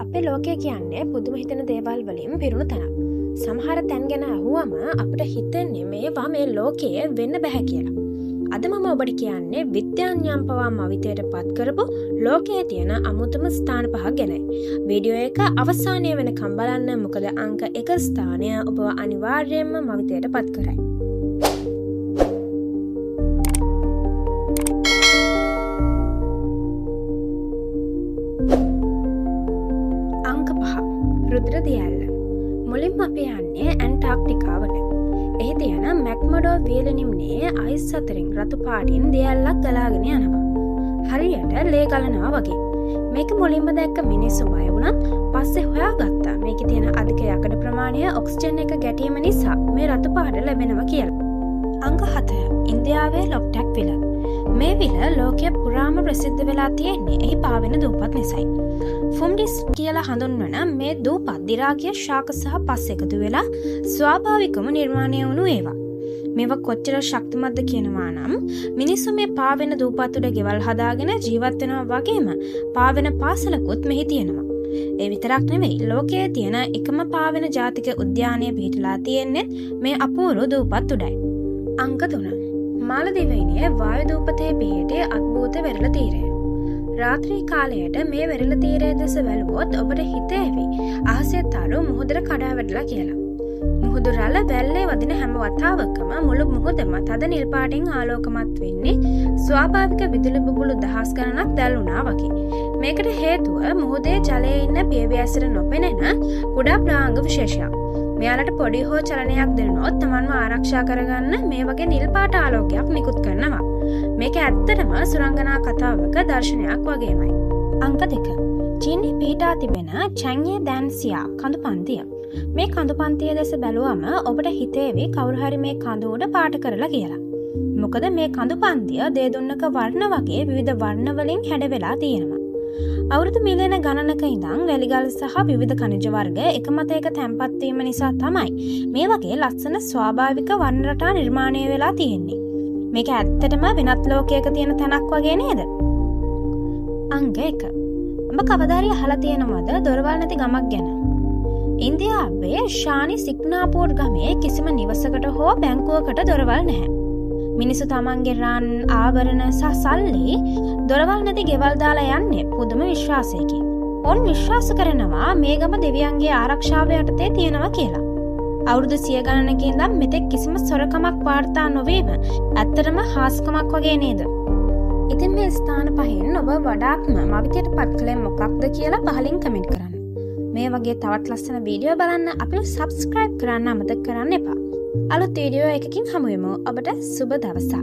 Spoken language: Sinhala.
අපේ ලෝකය කියන්නේ පුදුම හිතෙන දේවල් වලින් පිරුණු තැනක්. සමහර තැන් ගැන අහුවම අපිට හිතෙන්නේ මේවා මේ ලෝකයේ වෙන්න බෑ කියලා. අද මම ඔබට කියන්නේ විද්‍යාඥයන් පවා මවිතයට පත් කරපු ලෝකයේ තියෙන අමුතුම ස්ථාන පහක් ගැනයි. වීඩියෝ එක අවසානය වෙනකම් බලන්න, මොකද අංක 1 ස්ථානය ඔබව අනිවාර්යයෙන්ම මවිතයට පත් කරයි. රුද්‍ර දියැල්ල. මුලින්ම අපි යන්නේ ඇන්ටාර්ක්ටිකාවට. එහි තියෙන මැක්මඩෝ වියල නිම්නයේ අයිස් අතරින් රතු පාටින් දියැල්ලක් ගලාගෙන යනවා. හරියට ලේ ගලනවා වගේ. මේක මුලින්ම දැක්ක මිනිස්සු බය වුණත් පස්සේ හොයාගත්තා මේකේ තියෙන අධික යකඩ ප්‍රමාණය ඔක්සිජන් එක ගැටීම නිසා මේ රතු පාට ලැබෙනවා කියලා. අංක 7. ඉන්දියාවේ ලොක්ටැක් විල. මේ විල ලෝකයේ පුරාම ප්‍රසිද්ධ වෙලා තියෙන්නේ එහි පාවෙන දූපත් නිසායි. ෆුම්ඩිස් කියලා හඳුන්වන මේ දූපත් දිරාගිය ශාක සහ පස් එකතු වෙලා ස්වාභාවිකව නිර්මාණය වුණු ඒවා. මේවා කොච්චර ශක්තිමත්ද කියනවා නම් මිනිස්සු මේ පාවෙන දූපත් උඩ ගෙවල් හදාගෙන ජීවත් වෙනවා වගේම පාවෙන පාසලකුත් මෙහි තියෙනවා. ඒ විතරක් නෙවෙයි, ලෝකයේ තියෙන එකම පාවෙන ජාතික උද්‍යානය පිහිටලා තියෙන්නේ මේ අපූර්ව දූපත් උඩයි. අංක 3. මාලදිවයිනේ වායු දූපතේ පිහිටි අద్භූත වෙරළ තීරය. රාත්‍රී කාලයට මේ වෙරළ තීරය දෙස බැලුවොත් ඔබට හිතේවි අහසේ තරු මුහුදට කඩා වැටලා කියලා. මුහුදු රළ වැල්ලේ වදින හැම වතාවකම මුළු මුහුදම තද නිල් පාටින් ආලෝකමත් වෙන්නේ ස්වාභාවික විදුලි බුබුලු දහස් ගණනක් දැල්ුණා වගේ. මේකට හේතුව මුහුදේ ජලයේ ඉන්න පියවි ඇසට නොපෙනෙන කුඩා ප්‍රාංග විශේෂයක්. මෙයාලට පොඩි හෝ චලනයක් දෙනොත් තමන්ව ආරක්ෂා කරගන්න මේ වගේ නිල් පාට ආලෝකයක් නිකුත් කරනවා. මේක ඇත්තටම සුරංගනා කතාවක දර්ශනයක් වගේමයි. අංක 2. චීනයේ පිහිටා තිබෙන චැන්ගේ දැන්සියා කඳු පන්තිය. මේ කඳු පන්තිය දෙස බැලුවම ඔබට හිතේවි කවුරු හරි මේ කඳු උඩ පාට කරලා කියලා. මොකද මේ කඳු පන්තිය දේදුන්නක වර්ණ වගේ විවිධ වර්ණ වලින් හැඩ වෙලා තියෙනවා. අවුරුදු මිලියන ගණනක ඉඳන් වැලිගල් සහ විවිධ ඛනිජ වර්ග එකමතයක තැන්පත් වීම නිසා තමයි මේ වගේ ලස්සන ස්වාභාවික වර්ණ රටා නිර්මාණය වෙලා තියෙන්නේ. මේක ඇත්තටම වෙනත් ලෝකයක තියෙන තැනක් වගේ නේද? අංක 1. ඔබ කවදාරි අහලා තියෙනවද දොරවල් නැති ගමක් ගැන? ඉන්දියාවේ ශානි සිග්නාපූර් ගමේ කිසිම නිවසකට හෝ බැංකුවකට දොරවල් නැහැ. මිනිස්සු තමන්ගේ රන්, ආභරණ සහ සල්ලි දොරවල් නැති ගෙවල් දාලා යන්නේ පුදුම විශ්වාසයකින්. ඔවුන් විශ්වාස කරනවා මේ ගම දෙවියන්ගේ ආරක්ෂාව යටතේ තියෙනවා කියලා. අවුරුදු 100 ගණනක ඉඳන් මෙතෙක් කිසිම සොරකමක් වාර්තා නොවීම ඇත්තටම හාස්කමක් වගේ නේද? ඉතින් මේ ස්ථාන පහෙන් ඔබ වඩාත්ම මවිතයට පත් කළේ මොකක්ද කියලා පහලින් කමෙන්ට් කරන්න. මේ වගේ තවත් ලස්සන වීඩියෝ බලන්න අපිව සබ්ස්ක්‍රයිබ් කරන්න අමතක කරන්න එපා. අලුත් වීඩියෝ එකකින් හමු වෙමු. ඔබට සුබ දවසක්.